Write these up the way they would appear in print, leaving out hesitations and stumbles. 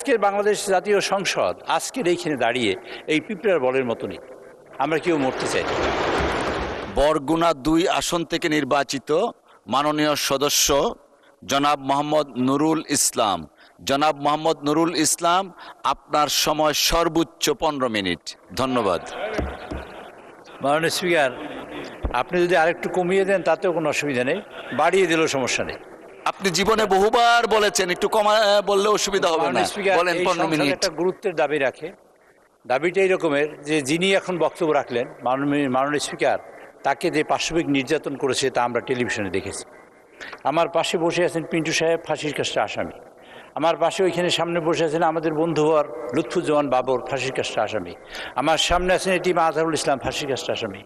আজকের বাংলাদেশ জাতীয় সংসদ আজকের এইখানে দাঁড়িয়ে এই পিঁপড়ার বলের মতনই আমরা কেউ মরতে চাই। বরগুনা ২ আসন থেকে নির্বাচিত মাননীয় সদস্য জনাব মোহাম্মদ নুরুল ইসলাম। জনাব মোহাম্মদ নুরুল ইসলাম, আপনার সময় সর্বোচ্চ 15 মিনিট। ধন্যবাদ। মাননীয় স্পিকার, আপনি যদি আরেকটু কমিয়ে দেন তাতেও কোনো অসুবিধা নেই, বাড়িয়ে দিলেও সমস্যা নেই। আপনি জীবনে বহুবার বলেছেন, একটু কমা বললে অসুবিধা হবে না। বলেন 15 মিনিট। একটা গুরুত্বের দাবি রাখে। দাবিটা এই রকমের যে যিনি এখন বক্তব্য রাখলেন মাননীয় স্পিকার, তাকে যে পাশবিক নির্যাতন করেছে তা আমরা টেলিভিশনে দেখেছি। আমার পাশে বসে আছেন পিন্টু সাহেব, ফাঁসির কাজটা আসামি। আমার পাশে ওইখানে সামনে বসে আছেন আমাদের বন্ধুবর লুৎফুজ্জামান বাবর, ফাঁসির কাজটা আসামি। আমার সামনে আছেন এটিম আজহারুল ইসলাম, ফাঁসির কাজটা আসামি।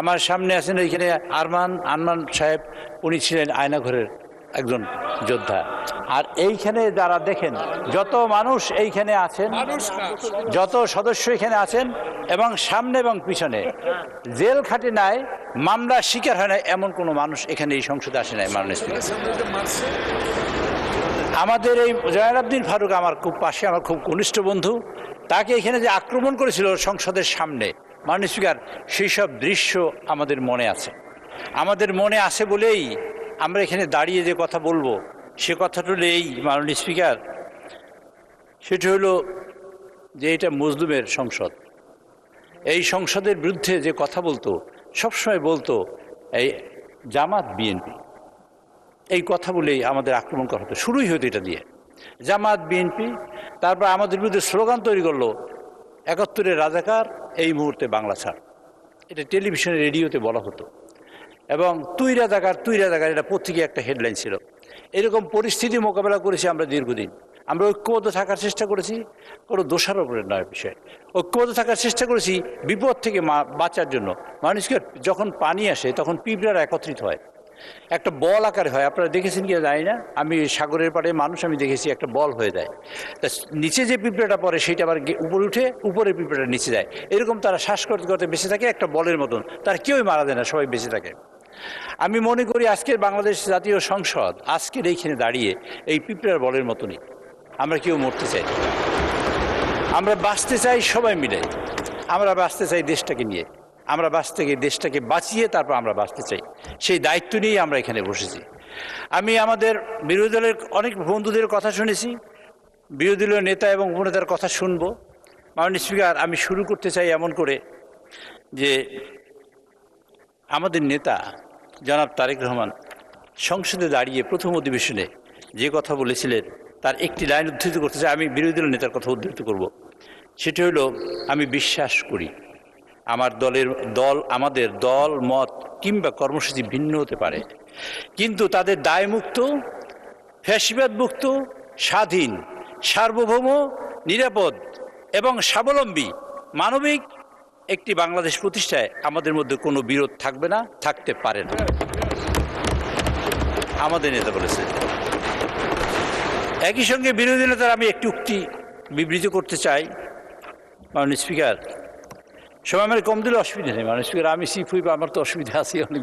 আমার সামনে আছেন ওইখানে আরমান সাহেব, উনি ছিলেন আয়নাঘরের একজন যোদ্ধা। আর এইখানে যারা দেখেন যত মানুষ এইখানে আছেন, যত সদস্য এখানে আছেন এবং সামনে এবং পিছনে জেল খাটে নাই, মামলা শিকার হয় না এমন কোনো মানুষ এখানে এই সংসদে আসে নাই। মাননীয় স্পিকার, আমাদের এই জয়নাল ফারুক আমার খুব পাশে, আমার খুব ঘনিষ্ঠ বন্ধু, তাকে এখানে যে আক্রমণ করেছিল সংসদের সামনে, মাননীয় স্পিকার, সেই সব দৃশ্য আমাদের মনে আছে। আমাদের মনে আছে বলেই আমরা এখানে দাঁড়িয়ে যে কথা বলবো, সে কথাটা হলো এই মাননীয় স্পিকার, সেটা হলো যে এটা মজলুমের সংসদ। এই সংসদের বিরুদ্ধে যে কথা বলতো, সবসময় বলতো এই জামাত বিএনপি, এই কথা বলেই আমাদের আক্রমণ করা হতো। শুরুই হতো এটা দিয়ে, জামাত বিএনপি। তারপর আমাদের বিরুদ্ধে স্লোগান তৈরি করলো ৭১-এর রাজাকার, এই মুহূর্তে বাংলা ছাড়। এটা টেলিভিশনে রেডিওতে বলা হতো। এবং তুই রাজাকার এটা পত্রিকায় একটা হেডলাইন ছিল। এরকম পরিস্থিতি মোকাবেলা করেছি আমরা দীর্ঘদিন। আমরা ঐক্যবদ্ধ থাকার চেষ্টা করেছি, কোনো দোষারোপের নয় বিষয়। ঐক্যবদ্ধ থাকার চেষ্টা করেছি বিপদ থেকে বাঁচার জন্য। মানুষকে যখন পানি আসে তখন পিঁপড়ারা একত্রিত হয়, একটা বল আকারে হয়। আপনারা দেখেছেন কি জানি না, আমি সাগরের পাড়ে মানুষ, আমি দেখেছি একটা বল হয়ে যায়। তা নিচে যে পিঁপড়াটা পড়ে সেইটা আবার উপরে উঠে, উপরের পিঁপড়াটা নিচে যায়। এরকম তারা শ্বাস করতে করতে বেঁচে থাকে, একটা বলের মতন। তারা কেউই মারা যায় না, সবাই বেঁচে থাকে। আমি মনে করি আজকের বাংলাদেশ জাতীয় সংসদ আজকের এইখানে দাঁড়িয়ে এই পিঁপড়ার বলের মতনই আমরা কেউ মরতে চাই। আমরা বাঁচতে চাই সবাই মিলে, আমরা বাঁচতে চাই দেশটাকে নিয়ে, আমরা দেশটাকে বাঁচিয়ে তারপর আমরা বাঁচতে চাই। সেই দায়িত্ব নিয়েই আমরা এখানে বসেছি। আমি আমাদের বিরোধী দলের অনেক বন্ধুদের কথা শুনেছি, বিরোধী দলীয় নেতা এবং উপনেতার কথা শুনবো। মাননীয় স্পিকার, আমি শুরু করতে চাই এমন করে যে আমাদের নেতা জনাব তারেক রহমান সংসদে দাঁড়িয়ে প্রথম অধিবেশনে যে কথা বলেছিলেন তার একটি লাইন উদ্ধৃত করতে চাই। আমি বিরোধী দলের নেতার কথা উদ্ধৃত করব। সেটি হলো, আমি বিশ্বাস করি আমাদের দল মত কিংবা কর্মসূচি ভিন্ন হতে পারে, কিন্তু তাদের দায়মুক্ত, ফ্যাসিবাদ মুক্ত, স্বাধীন, সার্বভৌম, নিরাপদ এবং স্বাবলম্বী মানবিক একটি বাংলাদেশ প্রতিষ্ঠায় আমাদের মধ্যে কোনো বিরোধ থাকবে না, থাকতে পারে না, আমাদের নেতা বলেছেন। একই সঙ্গে বিরোধী নেতার আমি একটি উক্তি বিবৃত করতে চাই। মাননীয় স্পিকার, সময় আমার কম দিলে অসুবিধা নেই। মাননীয় স্পিকার, আমি চিফ হুইপ, আমার তো অসুবিধা আছে অনেক।